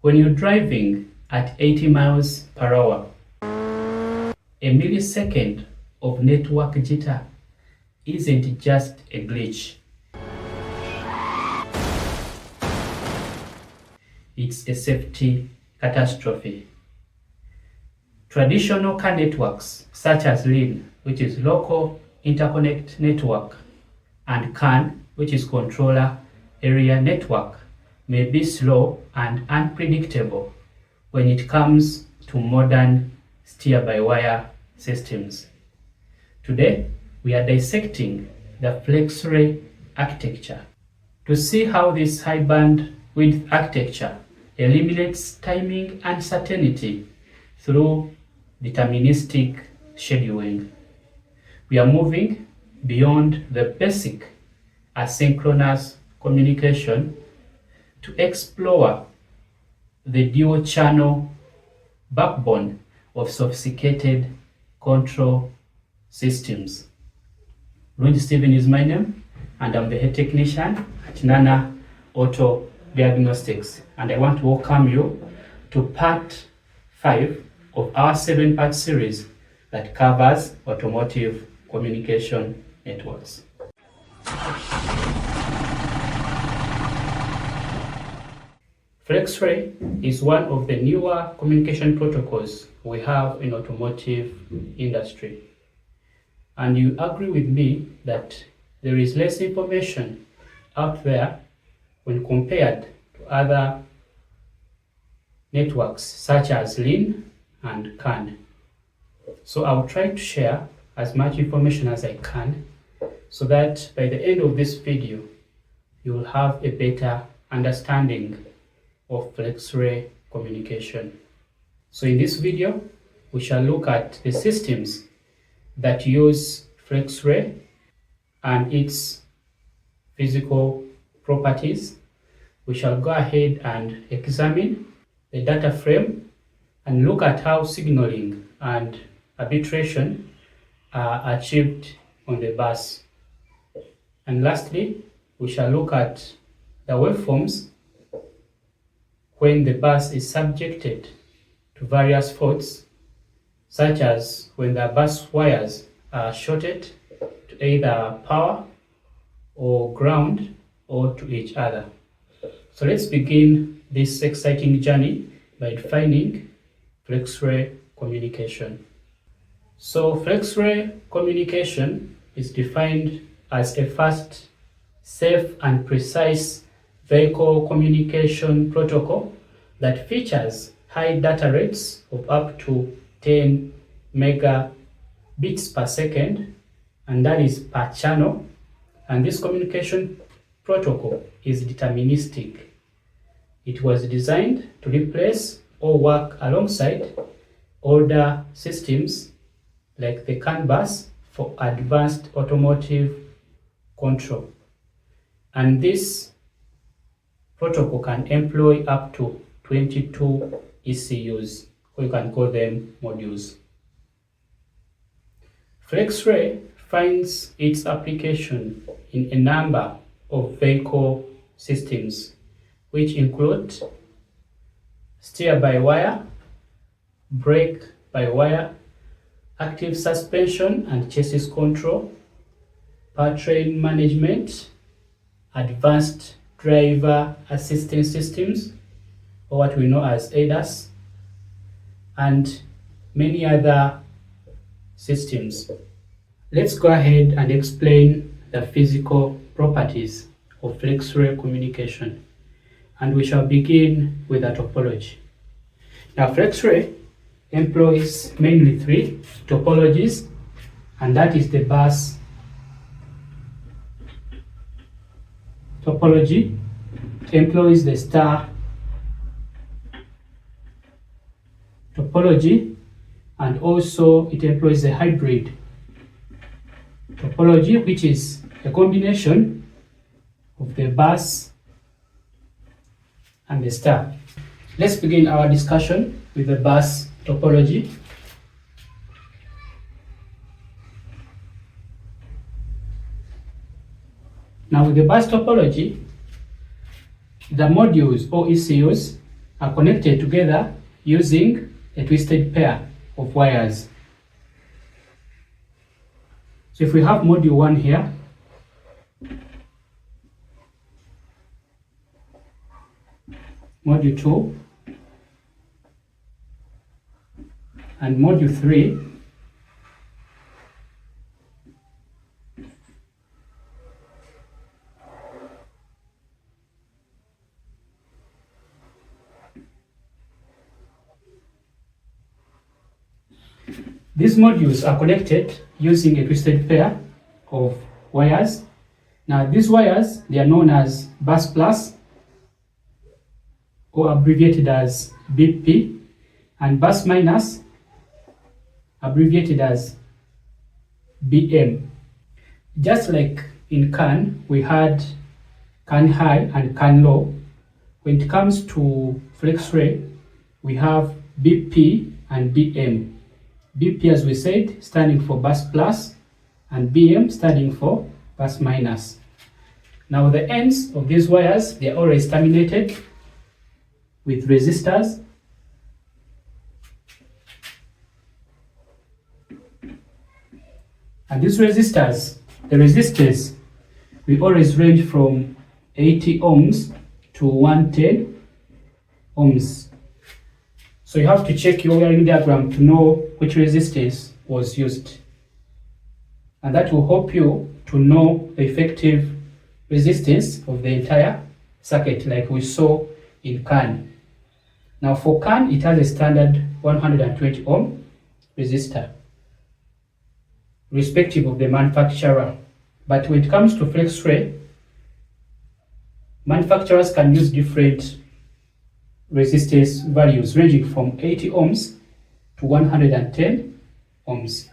When you're driving at 80 miles per hour, a millisecond of network jitter isn't just a glitch. It's a safety catastrophe. Traditional car networks such as LIN, which is Local Interconnect Network, and CAN, which is Controller Area Network, may be slow and unpredictable when it comes to modern steer-by-wire systems. Today, we are dissecting the FlexRay architecture to see how this high bandwidth architecture eliminates timing uncertainty through deterministic scheduling. We are moving beyond the basic asynchronous communication to explore the dual channel backbone of sophisticated control systems. Louis Steven is my name, and I'm the head technician at Nana Auto Diagnostics, and I want to welcome you to part 5 of our 7-part series that covers automotive communication networks. FlexRay is one of the newer communication protocols we have in automotive industry. And you agree with me that there is less information out there when compared to other networks such as LIN and CAN. So I'll try to share as much information as I can so that by the end of this video, you will have a better understanding of FlexRay communication. So in this video, we shall look at the systems that use FlexRay and its physical properties. We shall go ahead and examine the data frame and look at how signaling and arbitration are achieved on the bus. And lastly, we shall look at the waveforms when the bus is subjected to various faults, such as when the bus wires are shorted to either power or ground or to each other. So let's begin this exciting journey by defining FlexRay communication. So FlexRay communication is defined as a fast, safe, and precise vehicle communication protocol that features high data rates of up to 10 megabits per second, and that is per channel. And this communication protocol is deterministic. It was designed to replace or work alongside older systems like the CAN bus for advanced automotive control. And this protocol can employ up to 22 ECUs, or you can call them modules. FlexRay finds its application in a number of vehicle systems, which include steer-by-wire, brake-by-wire, active suspension and chassis control, powertrain management, advanced driver assistance systems, or what we know as ADAS, and many other systems. Let's go ahead and explain the physical properties of FlexRay communication, and we shall begin with a topology. Now, FlexRay employs mainly 3 topologies, and that is the bus topology. It employs the star topology, and also it employs the hybrid topology, which is a combination of the bus and the star. Let's begin our discussion with the bus topology. Now with the bus topology, the modules or ECUs are connected together using a twisted pair of wires. So if we have module 1 here, module 2, and module 3, these modules are connected using a twisted pair of wires. Now these wires, they are known as bus plus, or abbreviated as BP, and bus minus, abbreviated as BM. Just like in CAN, we had CAN high and CAN low. When it comes to FlexRay, we have BP and BM. BP, as we said, standing for bus plus, and BM standing for bus minus. Now the ends of these wires, they are always terminated with resistors. And these resistors, the resistance will always range from 80 ohms to 110 ohms. So you have to check your wiring diagram to know which resistance was used. And that will help you to know the effective resistance of the entire circuit, like we saw in CAN. Now for CAN, it has a standard 120 ohm resistor, respective of the manufacturer. But when it comes to FlexRay, manufacturers can use different resistance values ranging from 80 ohms to 110 ohms.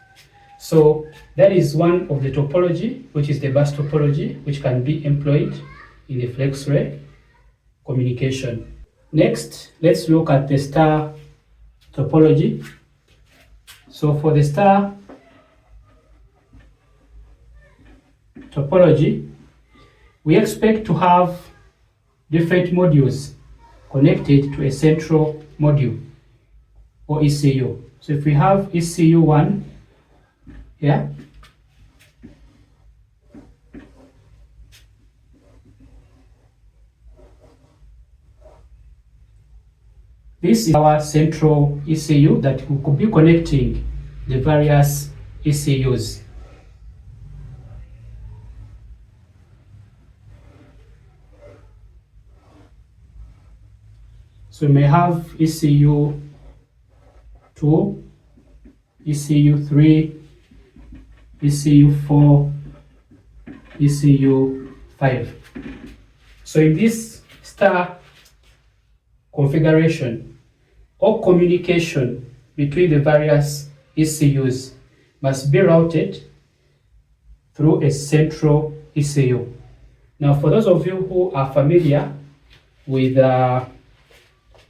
So that is one of the topology, which is the bus topology, which can be employed in the FlexRay communication. Next, let's look at the star topology. So for the star topology, we expect to have different modules connected to a central module or ECU. So if we have ECU 1 here, this is our central ECU that we could be connecting the various ECUs. So we may have ECU 2, ECU 3, ECU 4, ECU 5. So in this star configuration, all communication between the various ECUs must be routed through a central ECU. Now for those of you who are familiar with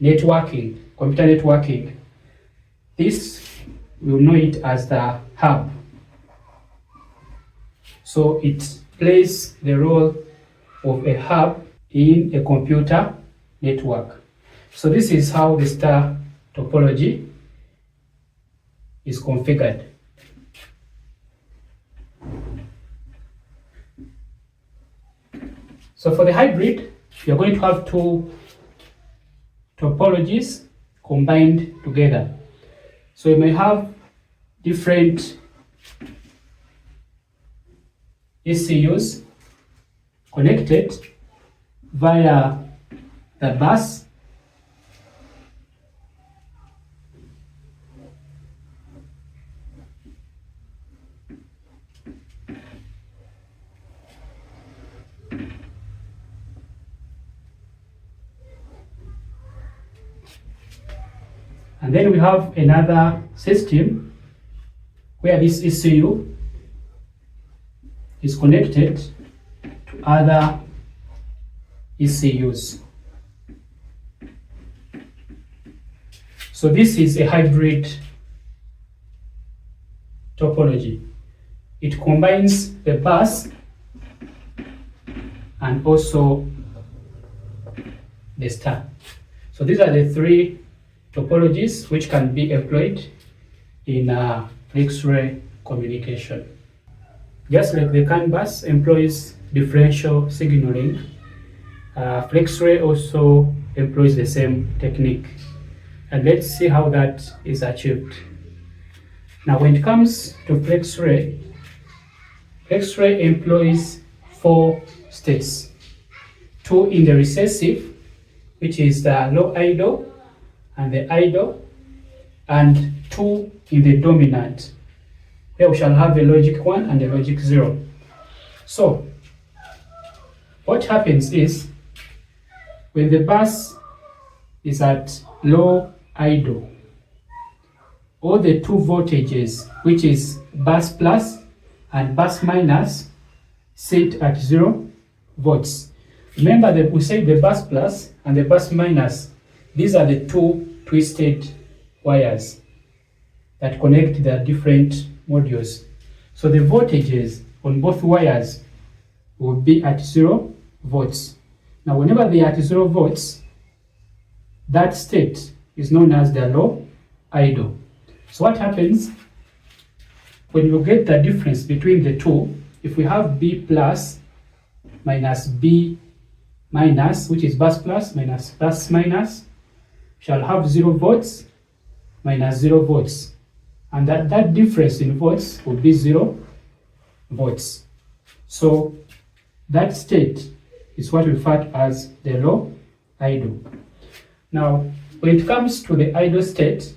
networking, computer networking, this, we will know it as the hub. So it plays the role of a hub in a computer network. So this is how the star topology is configured. So for the hybrid, you're going to have two topologies combined together. So you may have different ECUs connected via the bus, and then we have another system where this ECU is connected to other ECUs. So this is a hybrid topology. It combines the bus and also the star. So these are the three topologies which can be employed in FlexRay communication. Just like the CAN bus employs differential signaling, FlexRay also employs the same technique. And let's see how that is achieved. Now when it comes to FlexRay, FlexRay employs 4 states. 2 in the recessive, which is the low idle and the idle, and 2 in the dominant, where we shall have a logic 1 and a logic 0. So what happens is, when the bus is at low idle, all the 2 voltages, which is bus plus and bus minus, set at 0 volts. Remember that we said the bus plus and the bus minus, these are the 2 twisted wires that connect the different modules. So the voltages on both wires will be at 0 volts. Now whenever they are at 0 volts, that state is known as the low idle. So what happens when you get the difference between the 2? If we have B plus minus B minus, which is bus plus minus bus minus, shall have 0 volts minus 0 volts. And that difference in volts will be 0 volts. So that state is what we refer to as the low idle. Now, when it comes to the idle state,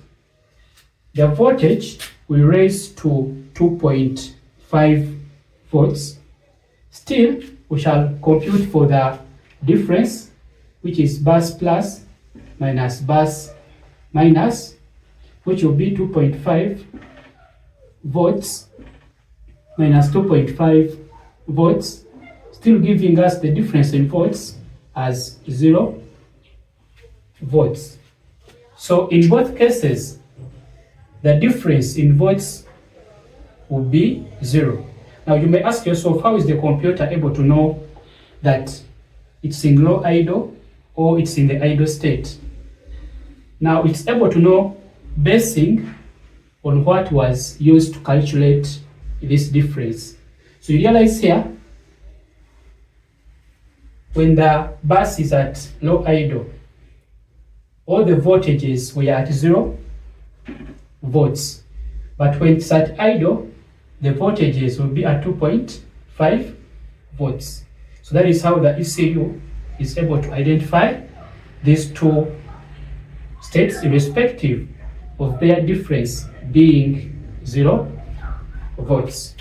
the voltage will raise to 2.5 volts. Still, we shall compute for the difference, which is bus plus minus bus minus, which will be 2.5 volts minus 2.5 volts, still giving us the difference in volts as 0 volts. So in both cases, the difference in volts will be 0. Now you may ask yourself, how is the computer able to know that it's in low idle or it's in the idle state? Now it's able to know basing on what was used to calculate this difference. So you realize here, when the bus is at low idle, all the voltages were at 0 volts. But when it's at idle, the voltages will be at 2.5 volts. So that is how the ECU is able to identify these 2 states irrespective of their difference being 0 volts.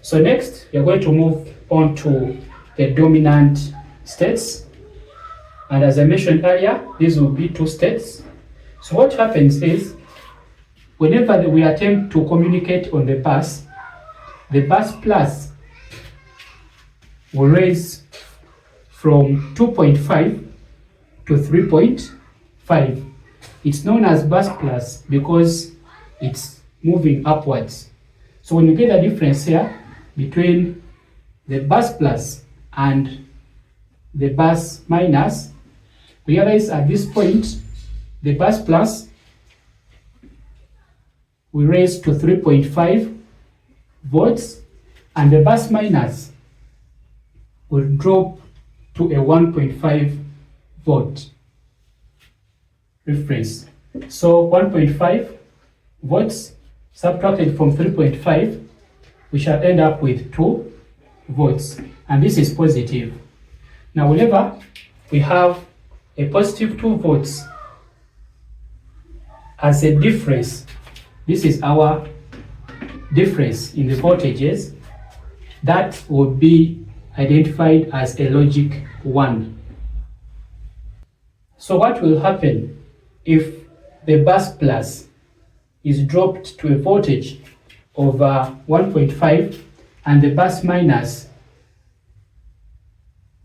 So next, we are going to move on to the dominant states. And as I mentioned earlier, these will be 2 states. So what happens is, whenever we attempt to communicate on the bus plus will raise from 2.5 to 3.5. It's known as bus plus because it's moving upwards. So when you get a difference here between the bus plus and the bus minus, realize at this point the bus plus will raise to 3.5 volts and the bus minus will drop to a 1.5 volt reference. So 1.5 volts subtracted from 3.5, we shall end up with 2 volts, and this is positive. Now whenever we have a positive 2 volts as a difference, this is our difference in the voltages, that will be identified as a logic 1. So what will happen if the bus plus is dropped to a voltage of 1.5 and the bus minus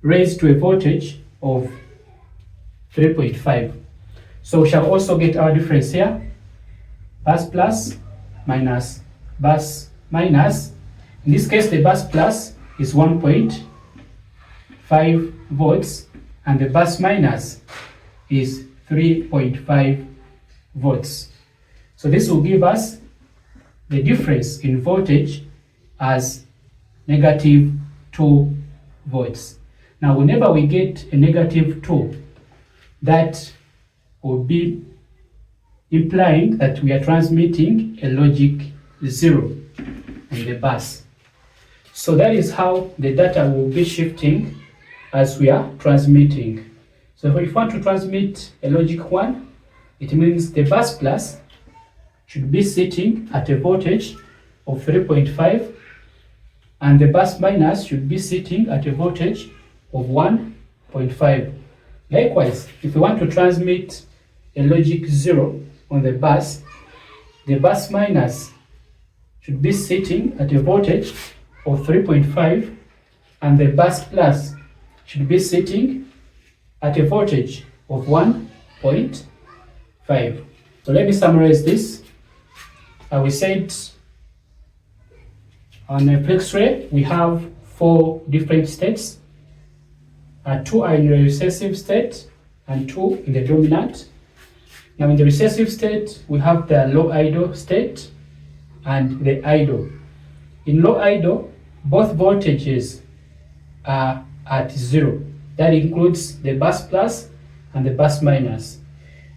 raised to a voltage of 3.5? So we shall also get our difference here, bus plus minus bus minus. In this case, the bus plus is 1.5 volts and the bus minus is 3.5 volts. So this will give us the difference in voltage as negative 2 volts. Now whenever we get a negative 2, that will be implying that we are transmitting a logic 0 on the bus. So that is how the data will be shifting as we are transmitting. So if we want to transmit a logic 1, it means the bus plus should be sitting at a voltage of 3.5 and the bus minus should be sitting at a voltage of 1.5. Likewise, if we want to transmit a logic 0 on the bus minus should be sitting at a voltage of 3.5 and the bus plus should be sitting at a voltage of 1.5. So let me summarize this. We said on a FlexRay we have 4 different states. 2 are in the recessive state and 2 in the dominant. Now in the recessive state we have the low idle state and the idle. In low idle, both voltages are at 0. That includes the bus plus and the bus minus.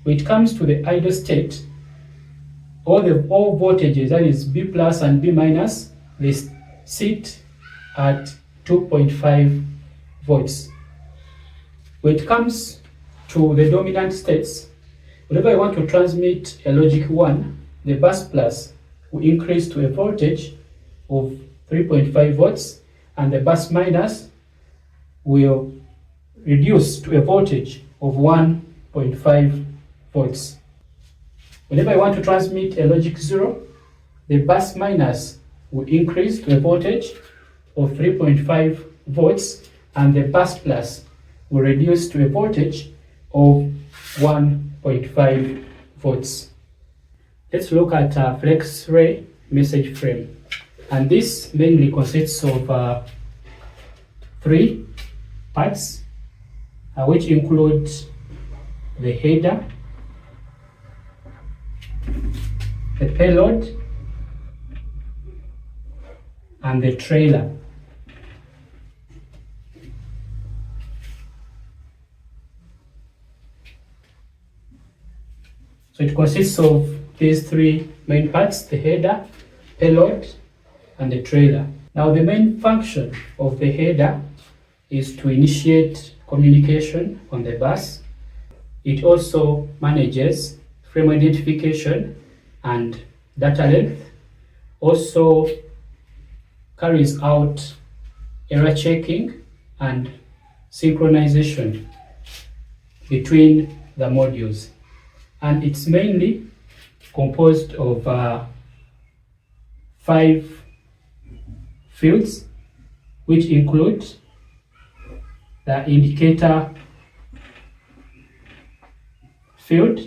When it comes to the idle state, all voltages, that is B plus and B minus, they sit at 2.5 volts. When it comes to the dominant states, whenever I want to transmit a logic 1, the bus plus will increase to a voltage of 3.5 volts and the bus minus will reduce to a voltage of 1.5 volts. Whenever I want to transmit a logic 0, the bus minus will increase to a voltage of 3.5 volts and the bus plus will reduce to a voltage of 1.5 volts. Let's look at FlexRay message frame. And this mainly consists of 3 parts, which include the header, the payload, and the trailer. So it consists of these 3 main parts: the header, payload, and the trailer. Now the main function of the header is to initiate communication on the bus. It also manages frame identification and data length, also carries out error checking and synchronization between the modules. And it's mainly composed of 5 fields, which include the indicator field.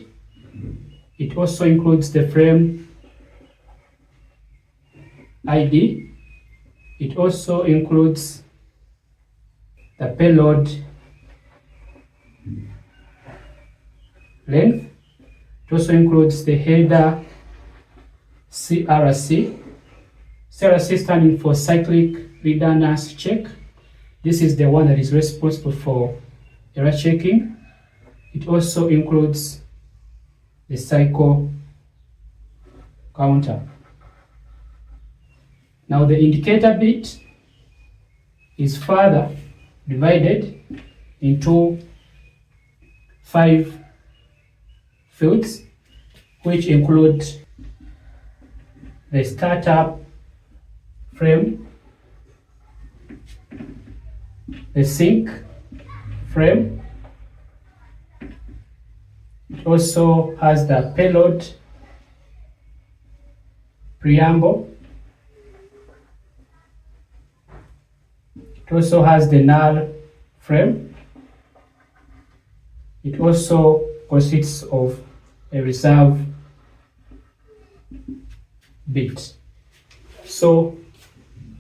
It also includes the frame ID. It also includes the payload length. It also includes the header CRC. CRC standing for cyclic redundancy check. This is the one that is responsible for error checking. It also includes the cycle counter. Now the indicator bit is further divided into 5 fields, which include the startup frame, the sync frame. It also has the payload preamble. It also has the null frame. It also consists of a reserve bit. So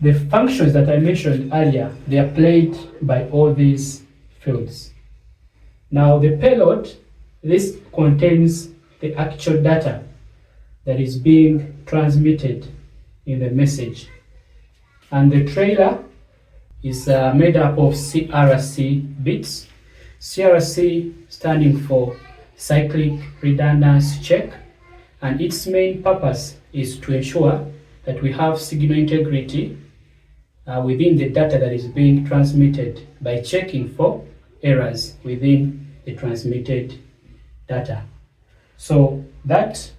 the functions that I mentioned earlier, they are played by all these fields. Now the payload this contains the actual data that is being transmitted in the message. And the trailer is made up of CRC bits. CRC standing for cyclic redundancy check, and its main purpose is to ensure that we have signal integrity within the data that is being transmitted by checking for errors within the transmitted data. So that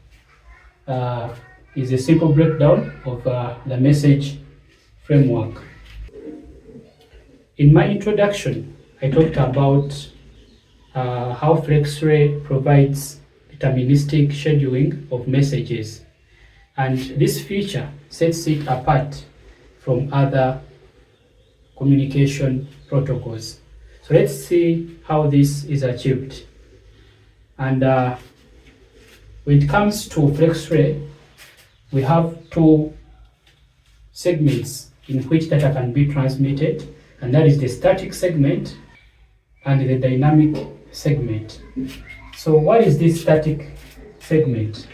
is a simple breakdown of the message framework. In my introduction, I talked about how FlexRay provides deterministic scheduling of messages, and this feature sets it apart from other communication protocols. So let's see how this is achieved. And when it comes to FlexRay, we have two segments in which data can be transmitted, and that is the static segment and the dynamic segment. So what is this static segment?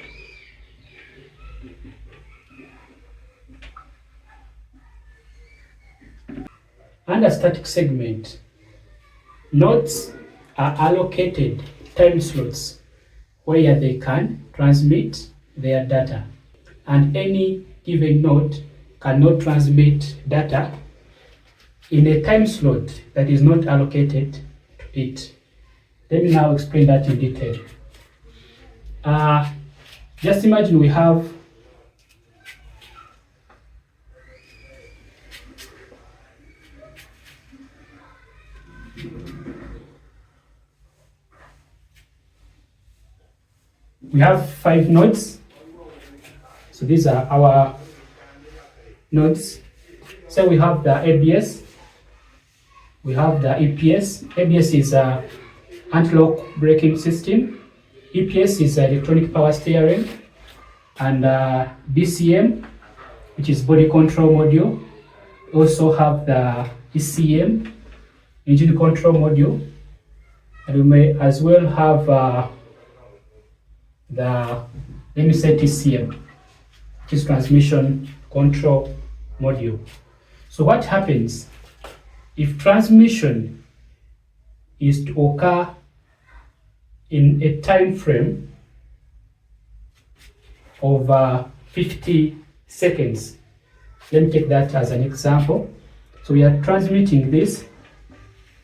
Under static segment, nodes are allocated time slots where they can transmit their data, and any given node cannot transmit data in a time slot that is not allocated to it. Let me now explain that in detail. Just imagine we have five nodes. So these are our nodes. So we have the ABS, we have the EPS. ABS is a anti-lock braking system. EPS is electronic power steering, and BCM, which is body control module. We also have the ECM, engine control module, and we may as well have TCM, which is transmission control module. So what happens if transmission is to occur in a time frame of 50 seconds? Let me take that as an example. So we are transmitting this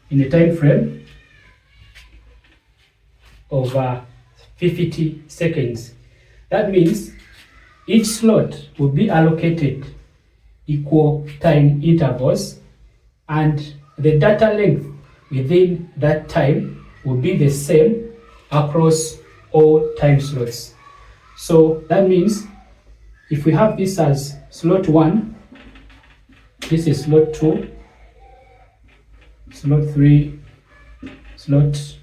in a time frame of 50 seconds. That means each slot will be allocated equal time intervals, and the data length within that time will be the same across all time slots. So that means if we have this as slot 1, this is slot 2, slot 3, slot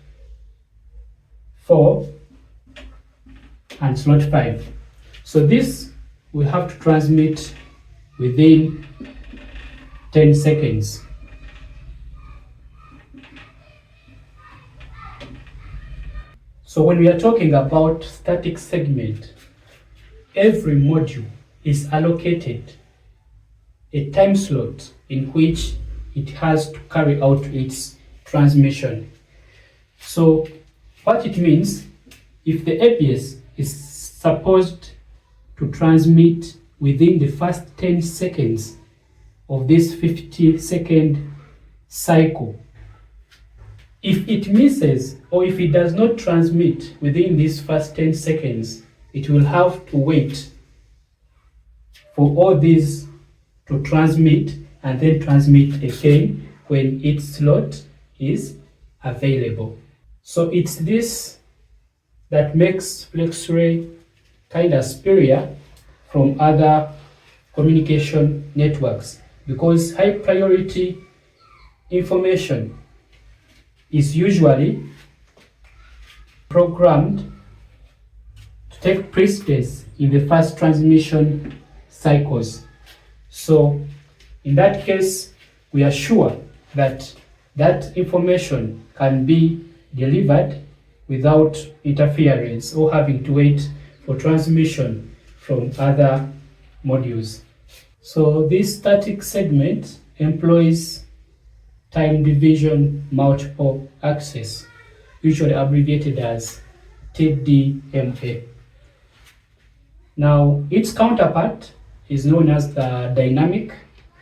4, and slot 5. So this we have to transmit within 10 seconds. So when we are talking about static segment, every module is allocated a time slot in which it has to carry out its transmission. So what it means, if the ABS is supposed to transmit within the first 10 seconds of this 50-second cycle, if it misses or if it does not transmit within these first 10 seconds, it will have to wait for all these to transmit and then transmit again when its slot is available. So it's this that makes FlexRay kind of superior from other communication networks, because high priority information is usually programmed to take precedence in the first transmission cycles. So in that case, we are sure that that information can be delivered without interference or having to wait for transmission from other modules. So this static segment employs time division multiple access, usually abbreviated as TDMA. Now, its counterpart is known as the dynamic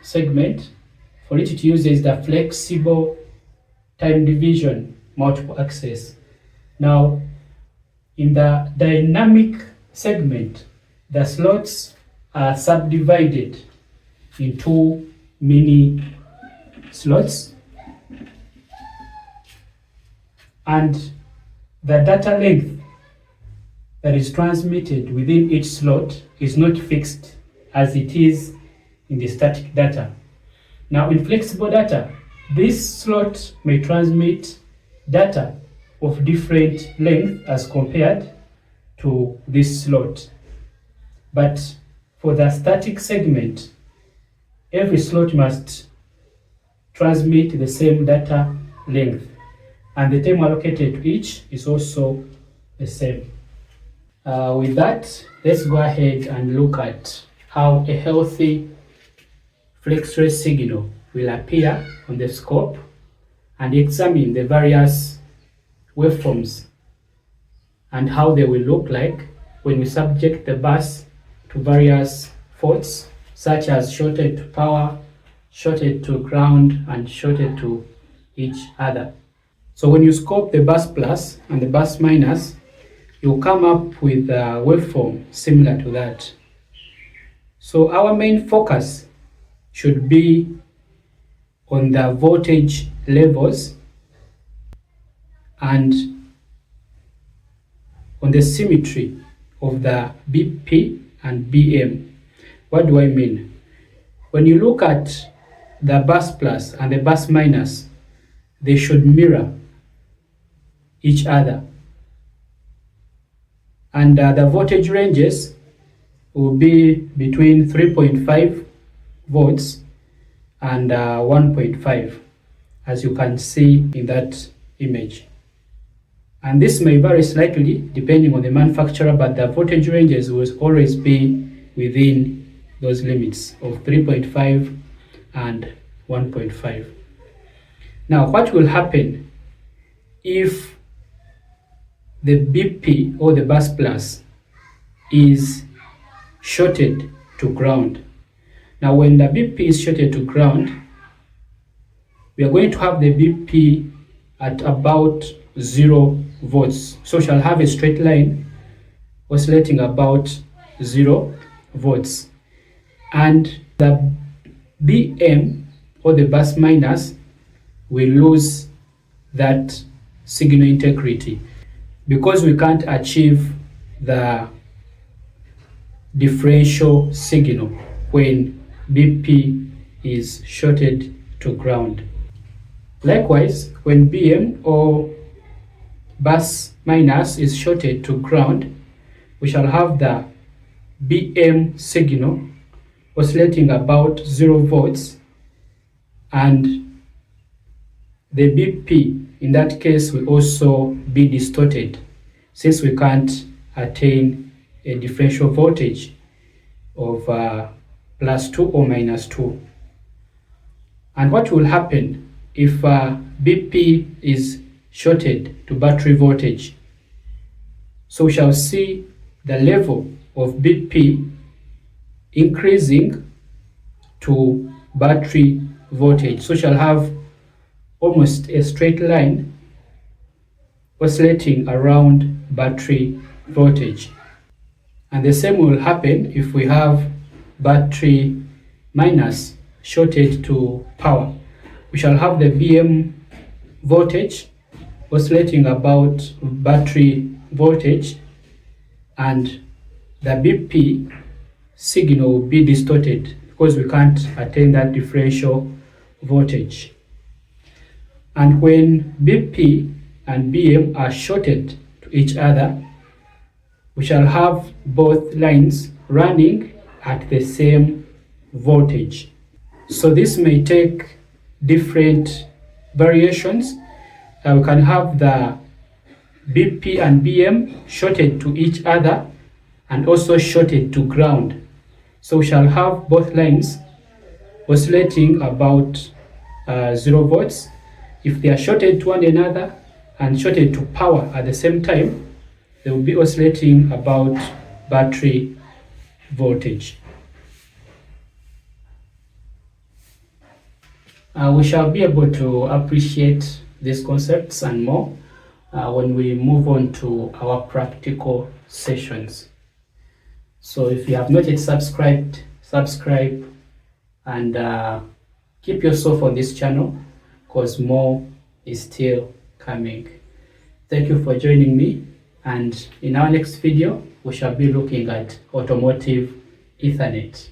segment. For it, it uses the flexible time division multiple access. Now, in the dynamic segment, the slots are subdivided into mini slots, and the data length that is transmitted within each slot is not fixed as it is in the static data. Now, in flexible data, this slot may transmit data of different length as compared to this slot. But for the static segment, every slot must transmit the same data length, and the time allocated to each is also the same. With that, let's go ahead and look at how a healthy FlexRay signal will appear on the scope and examine the various waveforms and how they will look like when we subject the bus to various faults such as shorted to power, shorted to ground, and shorted to each other. So when you scope the bus plus and the bus minus, you'll come up with a waveform similar to that. So our main focus should be on the voltage levels and on the symmetry of the BP and BM. What do I mean? When you look at the bus plus and the bus minus, they should mirror each other. And the voltage ranges will be between 3.5 volts and 1.5, as you can see in that image. And this may vary slightly depending on the manufacturer, but the voltage ranges will always be within those limits of 3.5 and 1.5. Now, what will happen if the BP or the bus plus is shorted to ground? Now, when the BP is shorted to ground, we are going to have the BP at about 0 volts. So we shall have a straight line oscillating about 0 volts. And the BM or the bus minus will lose that signal integrity because we can't achieve the differential signal when BP is shorted to ground. Likewise, when BM or bus minus is shorted to ground, we shall have the BM signal oscillating about 0 volts, and the BP in that case will also be distorted since we can't attain a differential voltage of +2 or -2. And what will happen if BP is shorted to battery voltage? So we shall see the level of BP increasing to battery voltage. So we shall have almost a straight line oscillating around battery voltage. And the same will happen if we have battery minus shorted to power. We shall have the BM voltage oscillating about battery voltage, and the BP signal will be distorted because we can't attain that differential voltage. And when BP and BM are shorted to each other, we shall have both lines running at the same voltage. So this may take different variations. We can have the BP and BM shorted to each other and also shorted to ground. So we shall have both lines oscillating about 0 volts. If they are shorted to one another and shorted to power at the same time, they will be oscillating about battery voltage. We shall be able to appreciate these concepts and more when we move on to our practical sessions. So if you have not yet subscribed, subscribe and keep yourself on this channel because more is still coming. Thank you for joining me, and in our next video we shall be looking at automotive Ethernet.